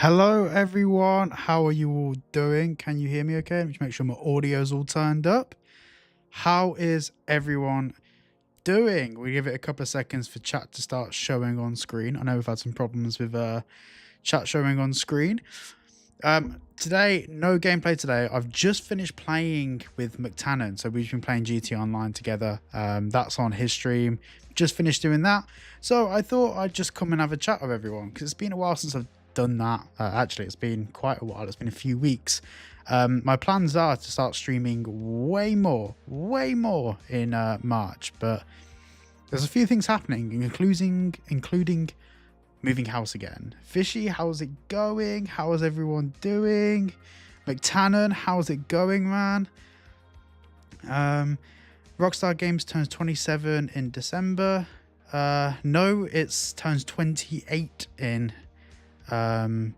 Hello everyone, how are you all doing? Can you hear me okay? Let me just make sure my audio's all turned up. How is everyone doing? We give it a couple of seconds for chat to start showing on screen. I know we've had some problems with chat showing on screen. Today, no gameplay today. I've just finished playing with McTannon, so we've been playing GT Online together. That's on his stream. Just finished doing that, so I thought I'd just come and have a chat with everyone because it's been a while since I've done that. Actually, it's been quite a while. It's been a few weeks. My plans are to start streaming way more in March, but there's a few things happening, including moving house again. Fishy, how's it going? How is everyone doing? McTannon, how's it going, man? Rockstar Games turns 27 in December. No, it's turns 28 in no,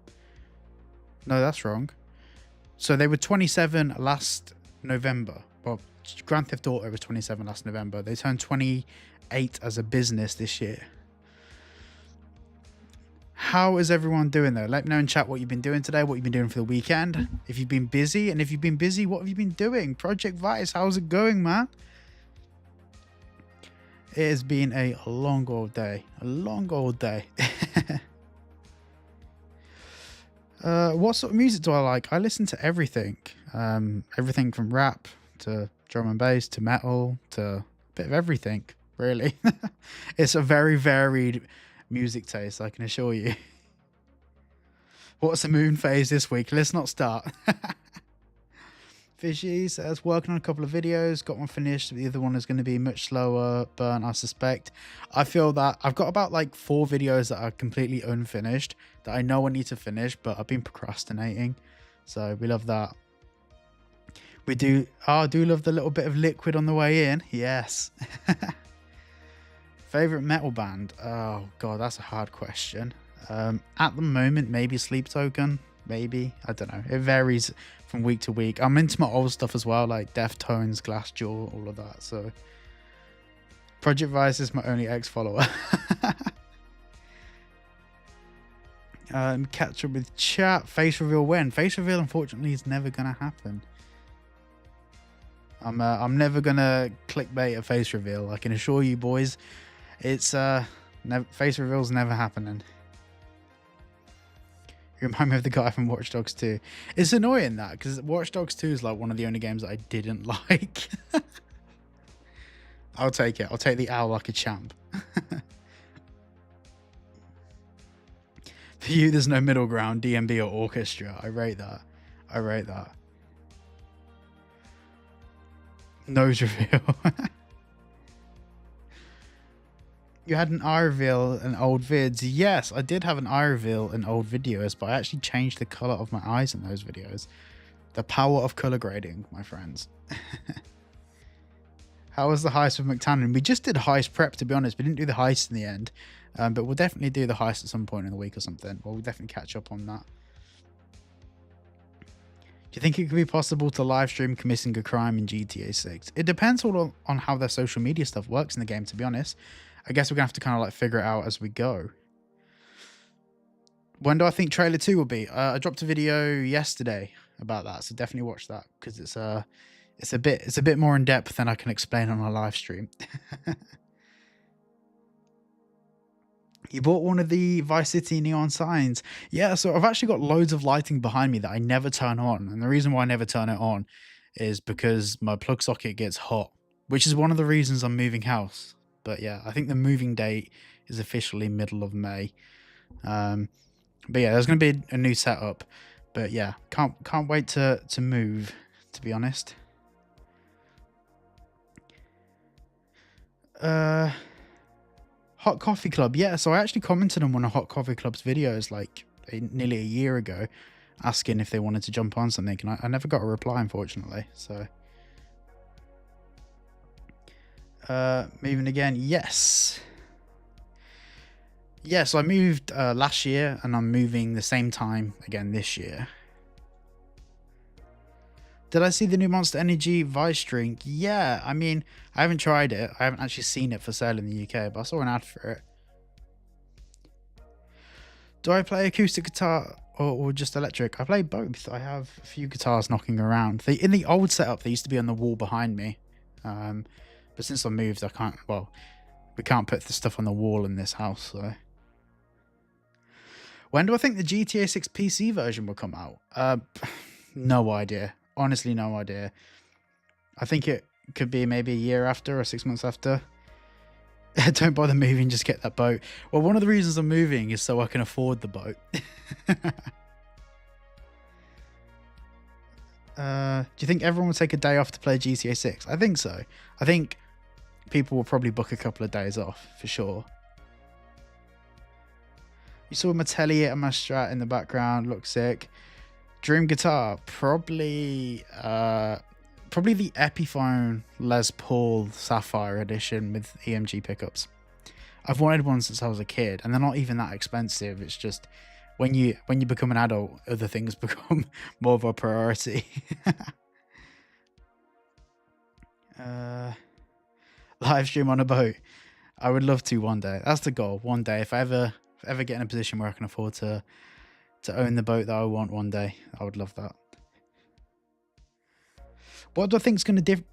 that's wrong. So they were 27 last November. Well, Grand Theft Auto was 27 last November. They turned 28 as a business this year. How is everyone doing though? Let me know in chat what you've been doing today, what you've been doing for the weekend. If you've been busy, and if you've been busy, what have you been doing? Project Vice, how's it going, man? It has been a long old day. What sort of music do I like? I listen to everything. Everything from rap to drum and bass to metal to a bit of everything, really. It's a very varied music taste, I can assure you. What's the moon phase this week? Let's not start. Fishy says, working on a couple of videos, got one finished. The other one is going to be much slower burn, I suspect. I feel that I've got about like 4 videos that are completely unfinished that I know I need to finish, but I've been procrastinating. So we love that. We do, I do love the little bit of liquid on the way in. Yes. Favorite metal band? Oh God, that's a hard question. At the moment, maybe Sleep Token. Maybe, I don't know. It varies from week to week. I'm into my old stuff as well, like Deftones, Glassjaw, all of that. So Project Vice is my only ex-follower. Catch up with chat. Face reveal when? Face reveal, unfortunately, is never gonna happen. I'm never gonna clickbait a face reveal. I can assure you, boys. It's face reveal's never happening. You remind me of the guy from Watch Dogs 2. It's annoying that, because Watch Dogs 2 is like one of the only games that I didn't like. I'll take it. I'll take the owl like a champ. For you, there's no middle ground, DMB or orchestra. I rate that. I rate that. Nose reveal. You had an eye reveal in old vids. Yes, I did have an eye reveal in old videos, but I actually changed the color of my eyes in those videos. The power of color grading, my friends. How was the heist with McTannon? We just did heist prep, to be honest. We didn't do the heist in the end, but we'll definitely do the heist at some point in the week or something. We'll definitely catch up on that. Do you think it could be possible to live stream committing a crime in GTA 6? It depends all on how their social media stuff works in the game, to be honest. I guess we're going to have to kind of like figure it out as we go. When do I think trailer 2 will be? I dropped a video yesterday about that, so definitely watch that, because it's a bit more in depth than I can explain on a live stream. You bought one of the Vice City neon signs. Yeah, so I've actually got loads of lighting behind me that I never turn on. And the reason why I never turn it on is because my plug socket gets hot, which is one of the reasons I'm moving house. But yeah, I think the moving date is officially middle of May. But yeah, there's going to be a new setup. But yeah, can't wait to move, to be honest. Hot Coffee Club. Yeah, so I actually commented on one of Hot Coffee Club's videos like nearly a year ago, asking if they wanted to jump on something, and I never got a reply, unfortunately. So moving again. Yes, so I moved last year, and I'm moving the same time again this year. Did I see the new Monster Energy Vice drink? Yeah, I mean, I haven't tried it. I haven't actually seen it for sale in the UK, but I saw an ad for it. Do I play acoustic guitar or just electric. I play both. I have a few guitars knocking around. In the old setup, they used to be on the wall behind me. But since I moved, I can't, well, we can't put the stuff on the wall in this house, so. When do I think the GTA 6 PC version will come out? No idea. Honestly, no idea. I think it could be maybe a year after or 6 months after. Don't bother moving, just get that boat. Well, one of the reasons I'm moving is so I can afford the boat. Do you think everyone will take a day off to play GTA 6? I think so. I think people will probably book a couple of days off, for sure. You saw my Telly and my Strat in the background, looks sick. Dream guitar, probably the Epiphone Les Paul Sapphire edition with EMG pickups. I've wanted one since I was a kid, and they're not even that expensive. It's just when you become an adult, other things become more of a priority. Live stream on a boat. I would love to one day. That's the goal. One day, if I ever get in a position where I can afford to own the boat that I want one day, I would love that. What do I think is going to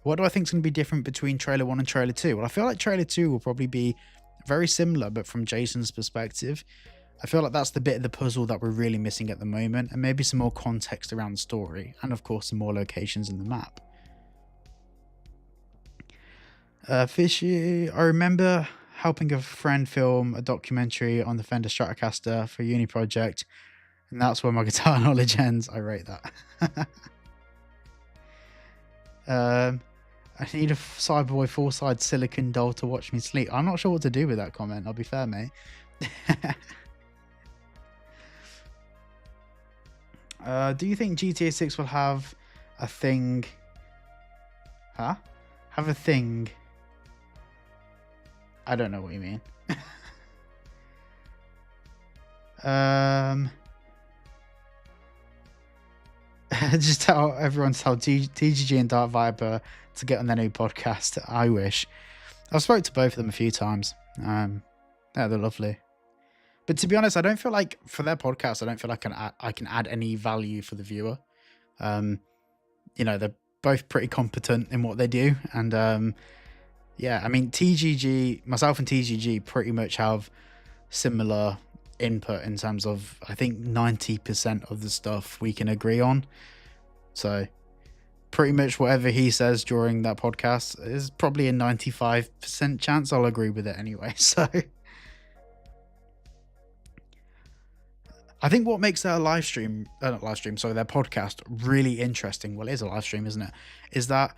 What do I think is going to be different between trailer 1 and trailer 2? Well, I feel like trailer 2 will probably be very similar, but from Jason's perspective. I feel like that's the bit of the puzzle that we're really missing at the moment, and maybe some more context around the story, and of course some more locations in the map. Fishy, I remember helping a friend film a documentary on the Fender Stratocaster for a uni project, and that's where my guitar knowledge ends. I rate that. I need a Cyberboy 4-side silicon doll to watch me sleep. I'm not sure what to do with that comment, I'll be fair, mate. Do you think GTA 6 will have a thing? Have a thing? I don't know what you mean. Just tell everyone to tell TGG and Dark Viper to get on their new podcast. I wish. I've spoke to both of them a few times. Yeah, they're lovely. But to be honest, I don't feel like for their podcast, I don't feel like I can add any value for the viewer. You know, they're both pretty competent in what they do, and yeah, I mean, myself and TGG pretty much have similar input in terms of, I think 90% of the stuff we can agree on. So pretty much whatever he says during that podcast is probably a 95% chance I'll agree with it anyway. So I think what makes their their podcast really interesting, well, it is a live stream, isn't it, is that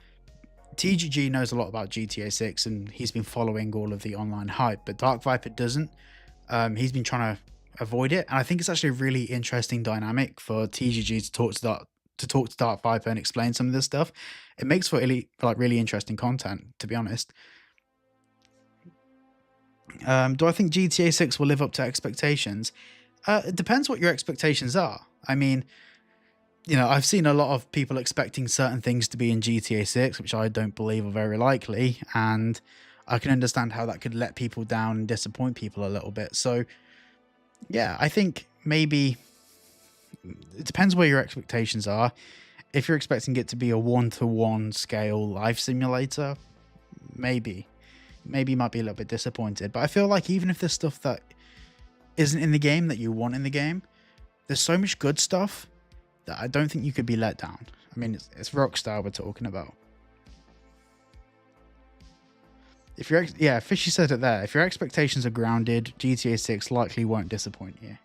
TGG knows a lot about GTA 6 and he's been following all of the online hype, but Dark Viper doesn't. He's been trying to avoid it, and I think it's actually a really interesting dynamic for TGG to talk to Dark Viper and explain some of this stuff. It makes for really interesting content, to be honest. Do I think GTA 6 will live up to expectations? It depends what your expectations are. I mean, you know, I've seen a lot of people expecting certain things to be in GTA 6, which I don't believe are very likely, and I can understand how that could let people down and disappoint people a little bit. So yeah, I think maybe it depends where your expectations are. If you're expecting it to be a 1-to-1 scale life simulator, maybe you might be a little bit disappointed. But I feel like even if there's stuff that isn't in the game that you want in the game, there's so much good stuff that I don't think you could be let down. I mean, it's Rockstar we're talking about. If Fishy said it there. If your expectations are grounded, GTA 6 likely won't disappoint you.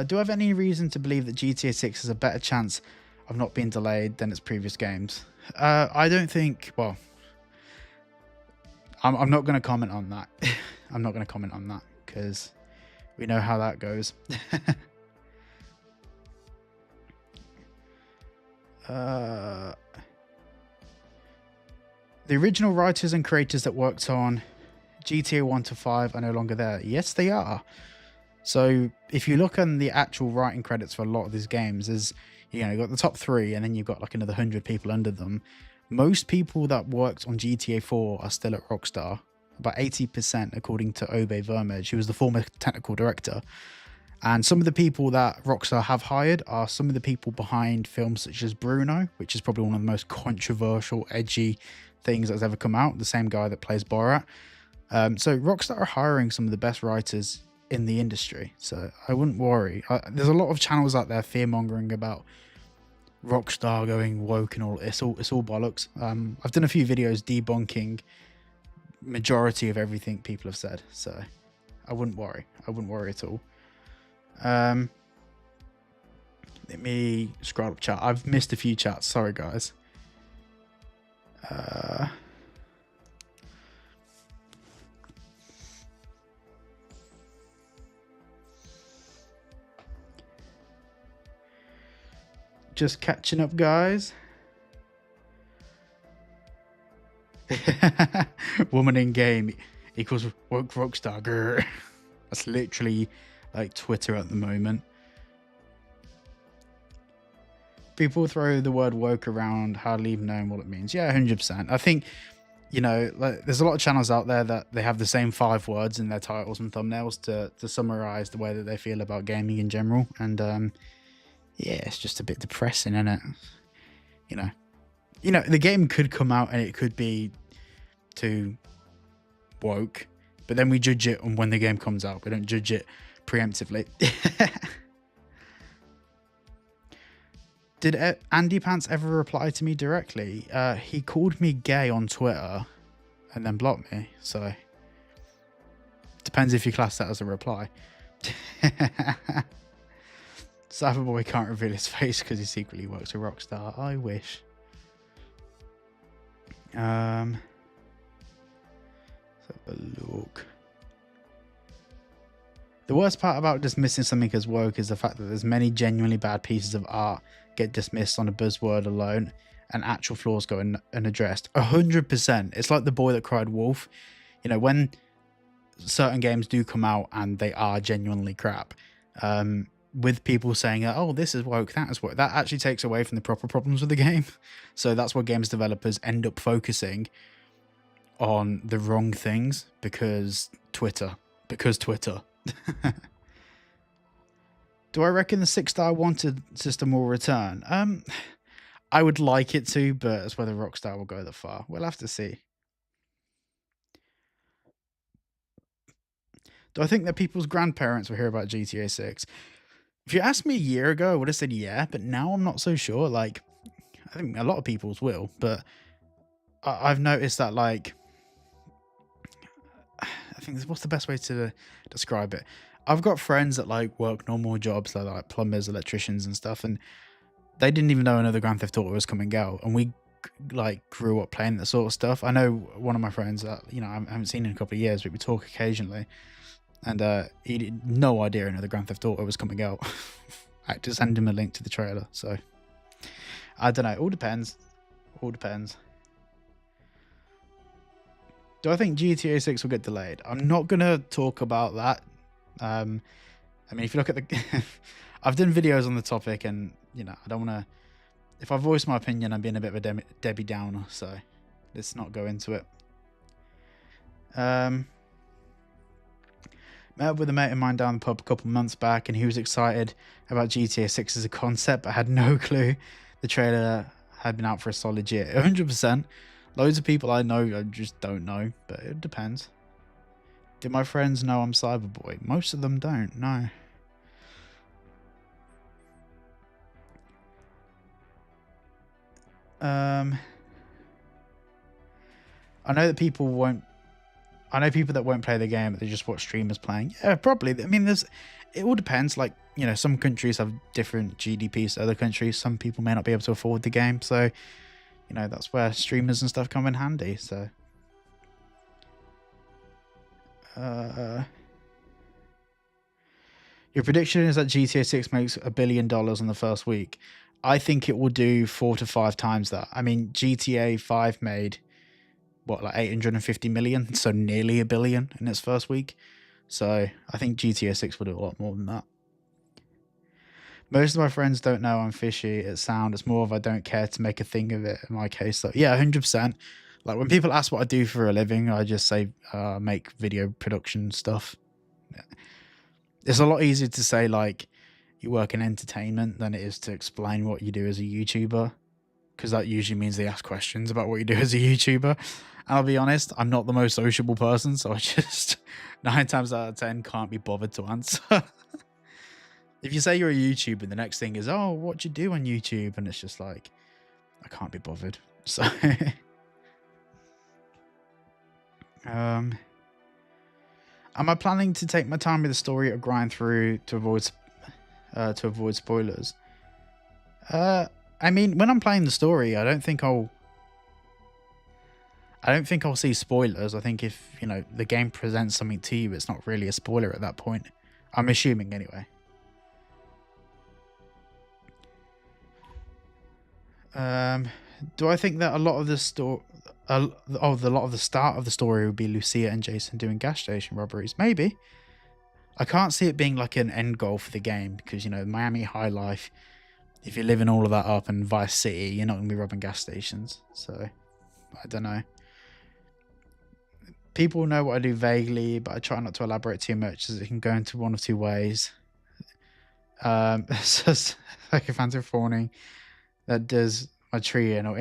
Do I have any reason to believe that GTA 6 has a better chance of not being delayed than its previous games? I don't think. Well, I'm not going to comment on that. I'm not going to comment on that because we know how that goes. The original writers and creators that worked on GTA 1 to 5 are no longer there. Yes, they are. So if you look on the actual writing credits for a lot of these games, there's, you know, you've got the top 3 and then you've got like another 100 people under them. Most people that worked on GTA 4 are still at Rockstar. about 80%, according to Obe Vermej, who was the former technical director. And some of the people that Rockstar have hired are some of the people behind films such as Bruno, which is probably one of the most controversial, edgy things that's ever come out. The same guy that plays Borat. So Rockstar are hiring some of the best writers in the industry. So I wouldn't worry. There's a lot of channels out there fear-mongering about Rockstar going woke and all. It's all bollocks. I've done a few videos debunking majority of everything people have said. So I wouldn't worry. I wouldn't worry at all. Let me scroll up chat. I've missed a few chats. Sorry, guys. Just catching up, guys. Woman in game equals woke Rockstar. Grr. That's literally like Twitter at the moment. People throw the word woke around, hardly even knowing what it means. Yeah, 100%. I think, you know, like, there's a lot of channels out there that they have the same 5 words in their titles and thumbnails to summarize the way that they feel about gaming in general. And yeah, it's just a bit depressing, isn't it? You know, the game could come out and it could be too woke, but then we judge it on when the game comes out. We don't judge it preemptively. Did Andy Pants ever reply to me directly? He called me gay on Twitter and then blocked me. So depends if you class that as a reply. Cyberboy can't reveal his face because he secretly works for Rockstar. I wish. Let's have a look. The worst part about dismissing something as woke is the fact that there's many genuinely bad pieces of art get dismissed on a buzzword alone and actual flaws go unaddressed. 100%. It's like the boy that cried wolf. You know, when certain games do come out and they are genuinely crap, with people saying, oh, this is woke, that is woke, that actually takes away from the proper problems with the game. So that's why games developers end up focusing on the wrong things because Twitter. Do I reckon the 6-star wanted system will return? I would like it to, but it's whether Rockstar will go that far. We'll have to see. Do I think that people's grandparents will hear about GTA 6? If you asked me a year ago, I would have said yeah, but now I'm not so sure. Like, I think a lot of people's will, but I've noticed that, like, I think what's the best way to describe it? I've got friends that like work normal jobs like plumbers, electricians and stuff, and they didn't even know another Grand Theft Auto was coming out, and we like grew up playing that sort of stuff. I know one of my friends that, you know, I haven't seen in a couple of years, but we talk occasionally, and he had no idea another Grand Theft Auto was coming out. I had to send him a link to the trailer, so I don't know. It all depends. Do I think GTA 6 will get delayed? I'm not going to talk about that. I mean, if you look at the... I've done videos on the topic and, you know, I don't want to... If I voice my opinion, I'm being a bit of a Debbie Downer, so let's not go into it. Met up with a mate of mine down the pub a couple months back, and he was excited about GTA 6 as a concept, but had no clue the trailer had been out for a solid year. 100%. Loads of people I know I just don't know, but it depends. Do my friends know I'm Cyberboy? Most of them don't, no. I know that people won't... I know people that won't play the game, but they just watch streamers playing. Yeah, probably. I mean, it all depends. Like, you know, some countries have different GDPs to other countries. Some people may not be able to afford the game, so... You know, that's where streamers and stuff come in handy, so... Your prediction is that GTA 6 makes $1 billion in the first week. I think it will do 4 to 5 times that. I mean, GTA 5 made, what, like 850 million? So nearly $1 billion in its first week. So I think GTA 6 will do a lot more than that. Most of my friends don't know I'm fishy. It's more of I don't care to make a thing of it in my case. So yeah, 100%. Like when people ask what I do for a living, I just say make video production stuff. It's a lot easier to say like you work in entertainment than it is to explain what you do as a YouTuber, because that usually means they ask questions about what you do as a YouTuber. And I'll be honest, I'm not the most sociable person, so I just 9 times out of 10 can't be bothered to answer. If you say you're a YouTuber, the next thing is, oh, what do you do on YouTube? And it's just like, I can't be bothered. So am I planning to take my time with the story or grind through to avoid spoilers? I mean, when I'm playing the story, I don't think I'll see spoilers. I think if, you know, the game presents something to you, it's not really a spoiler at that point. I'm assuming anyway. Do I think that a lot of the start of the story would be Lucia and Jason doing gas station robberies? Maybe. I can't see it being like an end goal for the game because, you know, Miami high life, if you're living all of that up in Vice City, you're not going to be robbing gas stations. So, I don't know. People know what I do vaguely, but I try not to elaborate too much as it can go into one of two ways. It's just like a phantom fawning that does my tree in, or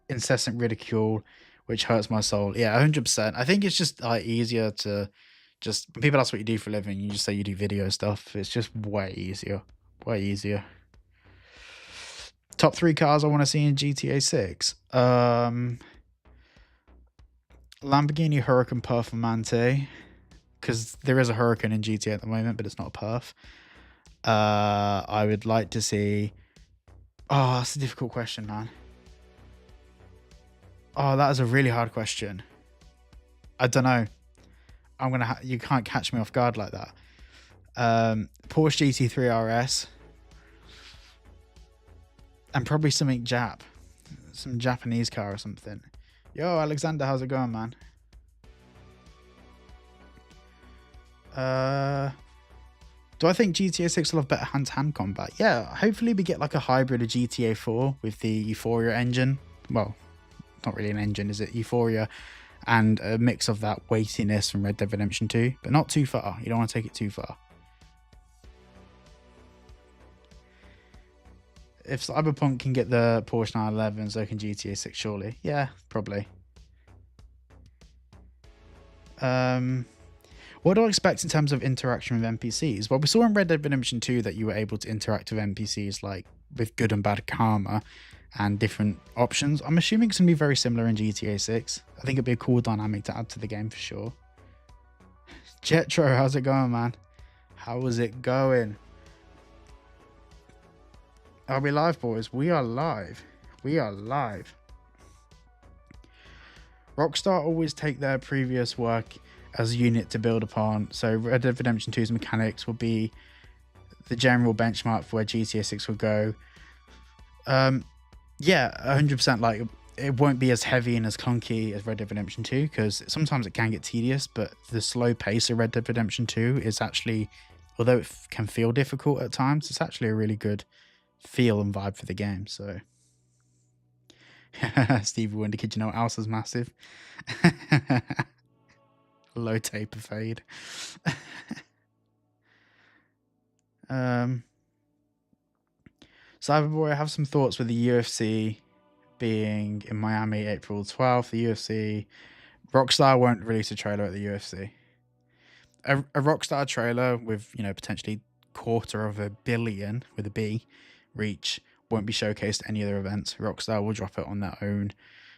incessant ridicule, which hurts my soul. Yeah, 100%. I think it's just easier to just, when people ask what you do for a living, you just say you do video stuff. It's just way easier. Way easier. Top 3 cars I want to see in GTA 6. Lamborghini Huracan Performante, because there is a Huracan in GTA at the moment, but it's not a Perf. I would like to see... Oh, that's a difficult question, man. Oh, that is a really hard question. I don't know. You can't catch me off guard like that. Porsche GT3 RS. And probably something Jap. Some Japanese car or something. Yo, Alexander, how's it going, man? Do I think GTA 6 will have better hand-to-hand combat? Yeah, hopefully we get like a hybrid of GTA 4 with the Euphoria engine. Well, not really an engine, is it? Euphoria. And a mix of that weightiness from Red Dead Redemption 2. But not too far. You don't want to take it too far. If Cyberpunk can get the Porsche 911, so can GTA 6 surely. Yeah, probably. What do I expect in terms of interaction with NPCs? Well, we saw in Red Dead Redemption 2 that you were able to interact with NPCs like with good and bad karma and different options. I'm assuming it's going to be very similar in GTA 6. I think it'd be a cool dynamic to add to the game for sure. Jetro, how's it going, man? How is it going? Are we live, boys? We are live. We are live. Rockstar always take their previous work as a unit to build upon. So Red Dead Redemption 2's mechanics will be the general benchmark for where GTA 6 will go. Yeah, 100%. Like, it won't be as heavy and as clunky as Red Dead Redemption 2 because sometimes it can get tedious, but the slow pace of Red Dead Redemption 2 is actually, although it can feel difficult at times, it's actually a really good feel and vibe for the game. So Stevie Wonder, kid, you know what else is massive? Low taper fade. Cyberboy, I have some thoughts with the UFC being in Miami April 12th. The UFC, Rockstar won't release a trailer at the UFC. A Rockstar trailer with, you know, potentially $250 million with a B reach won't be showcased at any other events. Rockstar will drop it on their own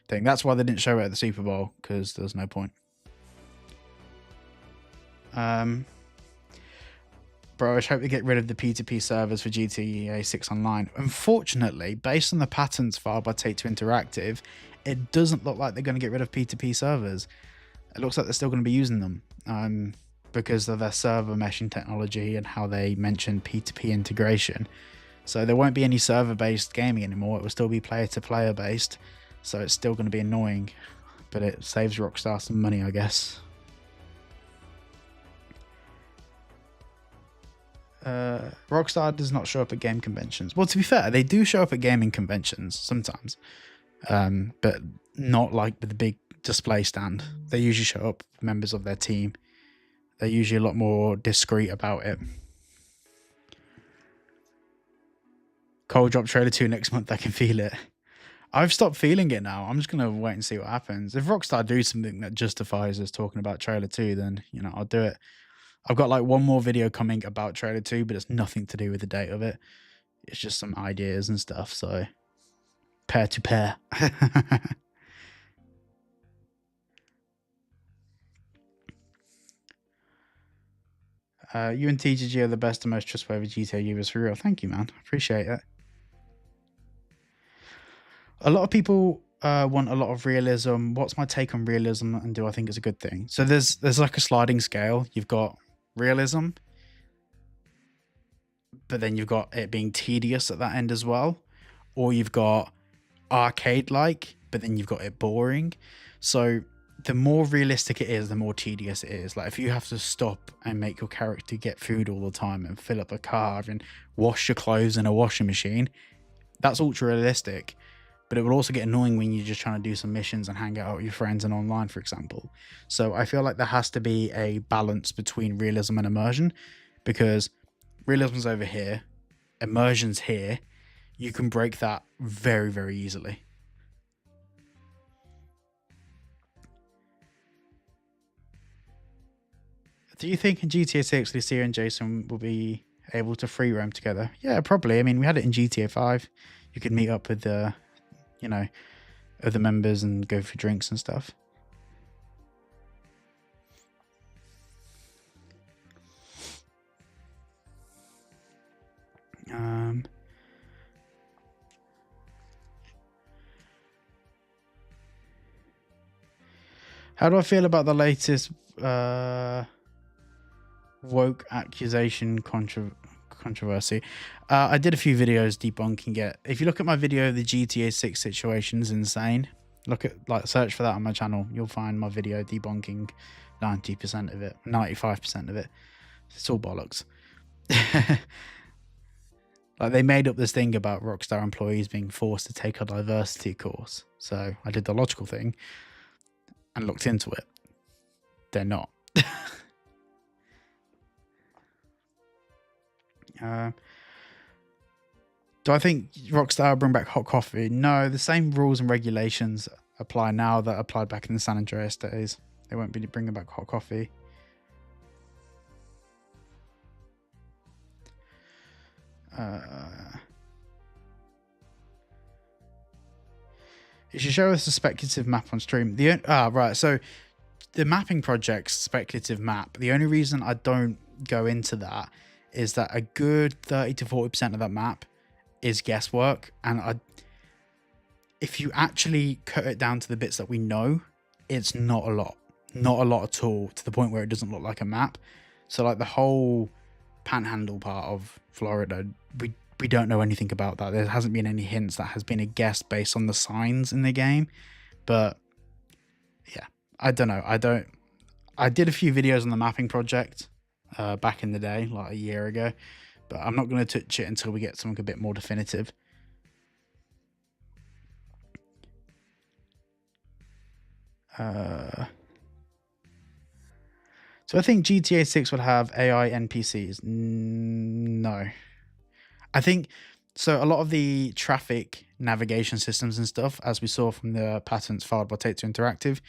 thing. That's why they didn't show it at the Super Bowl, because there's no point. Bro, I hope they get rid of the P2P servers for GTA 6 Online. Unfortunately, based on the patents filed by Take-Two Interactive, it doesn't look like they're going to get rid of P2P servers. It looks like they're still going to be using them because of their server meshing technology and how they mentioned P2P integration. So there won't be any server-based gaming anymore. It will still be player-to-player based. So it's still going to be annoying, but it saves Rockstar some money, I guess. Rockstar does not show up at game conventions. Well, to be fair, they do show up at gaming conventions sometimes, but not like with the big display stand. They usually show up members of their team. They're usually a lot more discreet about it. Cold Drop Trailer 2 next month. I can feel it. I've stopped feeling it now. I'm just going to wait and see what happens. If Rockstar do something that justifies us talking about Trailer 2, then, you know, I'll do it. I've got like one more video coming about Trailer 2, but it's nothing to do with the date of it. It's just some ideas and stuff. So, pair to pair. You and TGG are the best and most trustworthy GTA users for real. Thank you, man. Appreciate it. A lot of people want a lot of realism. What's my take on realism, and do I think it's a good thing? So there's like a sliding scale. You've got realism, but then you've got it being tedious at that end as well, or you've got arcade-like, but then you've got it boring. So the more realistic it is, the more tedious it is. Like if you have to stop and make your character get food all the time and fill up a car and wash your clothes in a washing machine, that's ultra realistic. But it will also get annoying when you're just trying to do some missions and hang out with your friends and online, for example. So I feel like there has to be a balance between realism and immersion, because realism's over here, immersion's here. You can break that very, very easily. Do you think in GTA 6 Lucia and Jason will be able to free roam together? Yeah, probably. I mean, we had it in GTA 5. You could meet up with the, you know, other members and go for drinks and stuff. How do I feel about the latest woke accusation controversy? I did a few videos debunking it. If you look at my video, the GTA 6 situation is insane. Look at, like, search for that on my channel. You'll find my video debunking 90% of it, 95% of it. It's all bollocks. Like, they made up this thing about Rockstar employees being forced to take a diversity course. So I did the logical thing and looked into it. They're not. Do I think Rockstar will bring back hot coffee? No, the same rules and regulations apply now that applied back in the San Andreas days. They won't be bringing back hot coffee. You should show us a speculative map on stream. Right. So the mapping project's speculative map. The only reason I don't go into that is that a good 30 to 40% of that map is guesswork. And if you actually cut it down to the bits that we know, it's not a lot. Not a lot at all, to the point where it doesn't look like a map. So like the whole panhandle part of Florida, we don't know anything about that. There hasn't been any hints. That has been a guess based on the signs in the game. But yeah, I don't know. I did a few videos on the mapping project back in the day, like a year ago, but I'm not going to touch it until we get something a bit more definitive. So I think GTA 6 will have AI NPCs. No. I think, so a lot of the traffic navigation systems and stuff, as we saw from the patents filed by Take-Two Interactive,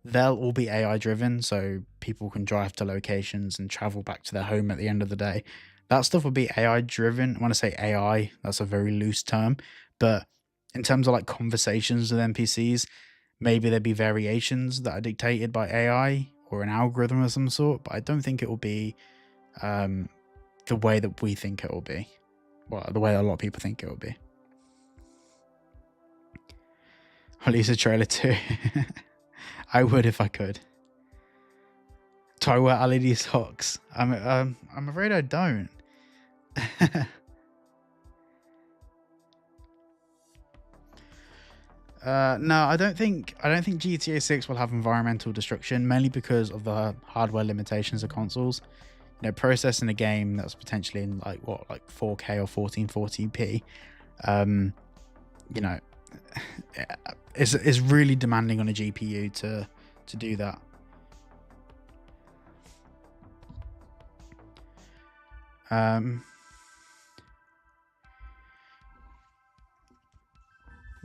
they'll all be AI driven, so people can drive to locations and travel back to their home at the end of the day. That stuff will be AI driven. When I say AI, that's a very loose term, but in terms of like conversations with NPCs, maybe there'd be variations that are dictated by AI or an algorithm of some sort, but I don't think it will be the way that we think it will be. Well, the way a lot of people think it will be. Release a trailer too. I would if I could. Do I wear LED socks? I'm afraid I don't. No, I don't think GTA 6 will have environmental destruction, mainly because of the hardware limitations of consoles. You know, processing a game that's potentially in like 4K or 1440p, you know, it's really demanding on a GPU to do that.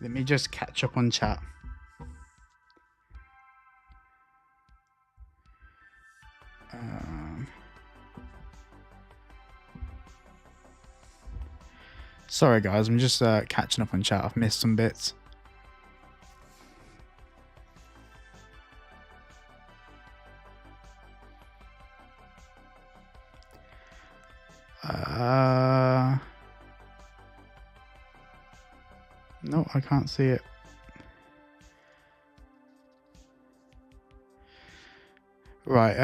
Let me just catch up on chat. Sorry guys, I'm just catching up on chat. I've missed some bits. No, I can't see it. Right,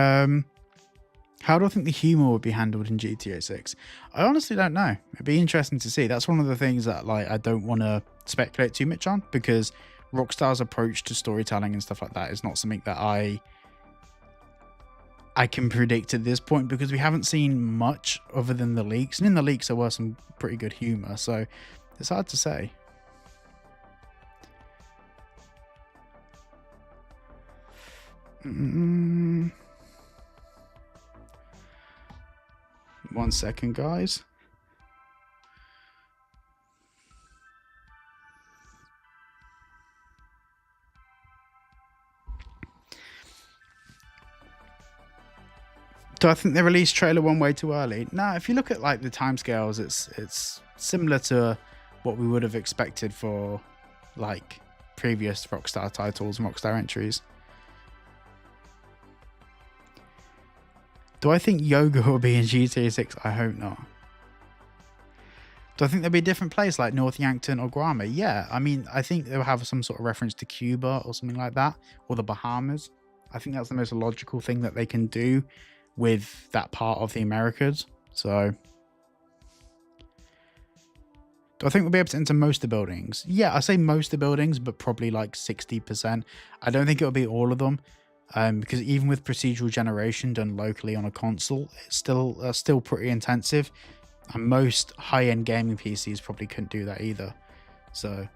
how do I think the humor would be handled in GTA 6? I honestly don't know. It'd be interesting to see. That's one of the things that like I don't want to speculate too much on, because Rockstar's approach to storytelling and stuff like that is not something that I can predict at this point, because we haven't seen much other than the leaks, and in the leaks there was some pretty good humor, so it's hard to say. One second, guys. Do I think they released trailer one way too early? No, if you look at like the timescales, it's similar to what we would have expected for like previous Rockstar titles and Rockstar entries. Do I think yoga will be in GTA 6? I hope not. Do I think there'll be a different place like North Yankton or Guam? Yeah, I mean, I think they'll have some sort of reference to Cuba or something like that, or the Bahamas. I think that's the most logical thing that they can do with that part of the Americas. So, do I think we'll be able to enter most of the buildings? Yeah, I say most of the buildings, but probably like 60%. I don't think it'll be all of them. Because even with procedural generation done locally on a console, it's still pretty intensive, and most high-end gaming PCs probably couldn't do that either. So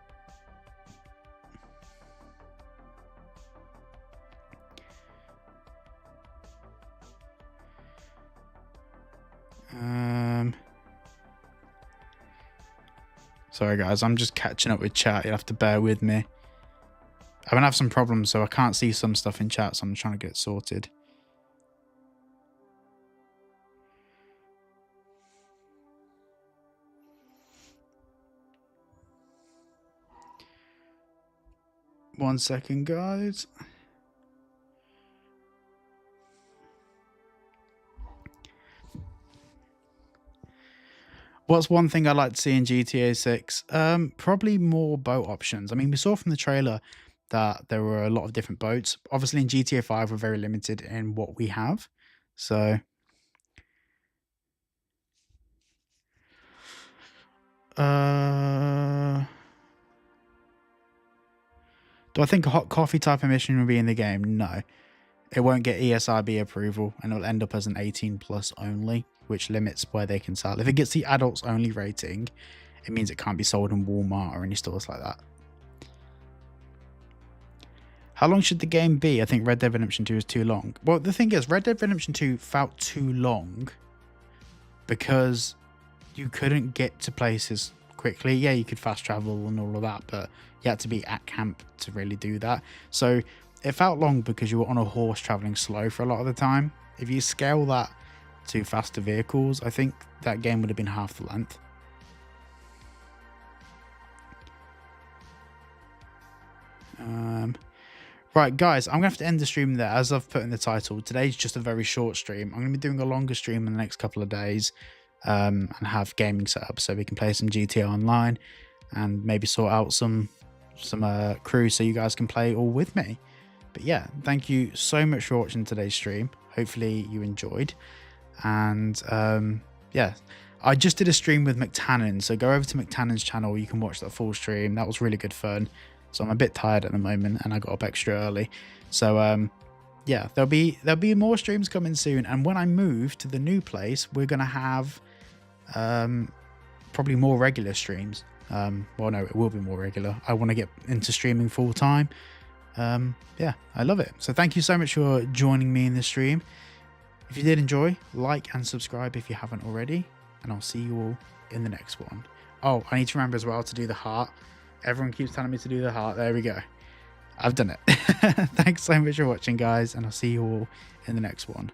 sorry guys, I'm just catching up with chat. You'll have to bear with me. I'm gonna have some problems, so I can't see some stuff in chat, so I'm trying to get it sorted. One second, guys. What's one thing I'd like to see in GTA 6? Probably more boat options. I mean, we saw from the trailer that there were a lot of different boats. Obviously in GTA 5 we're very limited in what we have, so do I think a hot coffee type of mission will be in the game? No, it won't get ESRB approval, and it'll end up as an 18+ only, which limits where they can sell. If it gets the adults only rating, it means it can't be sold in Walmart or any stores like that. How long should the game be? I think Red Dead Redemption 2 is too long. Well, the thing is, Red Dead Redemption 2 felt too long because you couldn't get to places quickly. Yeah, you could fast travel and all of that, but you had to be at camp to really do that. So it felt long because you were on a horse traveling slow for a lot of the time. If you scale that to faster vehicles, I think that game would have been half the length. Right, guys, I'm going to have to end the stream there. As I've put in the title, today's just a very short stream. I'm going to be doing a longer stream in the next couple of days, and have gaming set up so we can play some GTA Online and maybe sort out some crew so you guys can play all with me. But yeah, thank you so much for watching today's stream. Hopefully you enjoyed. And yeah, I just did a stream with McTannon, so go over to McTannon's channel. You can watch that full stream. That was really good fun. So I'm a bit tired at the moment, and I got up extra early. So yeah, there'll be more streams coming soon. And when I move to the new place, we're gonna have probably more regular streams. Well, no, it will be more regular. I want to get into streaming full time. Yeah, I love it. So thank you so much for joining me in the stream. If you did enjoy, like and subscribe if you haven't already, and I'll see you all in the next one. Oh, I need to remember as well to do the heart. Everyone keeps telling me to do the heart. There we go. I've done it. Thanks so much for watching, guys, and I'll see you all in the next one.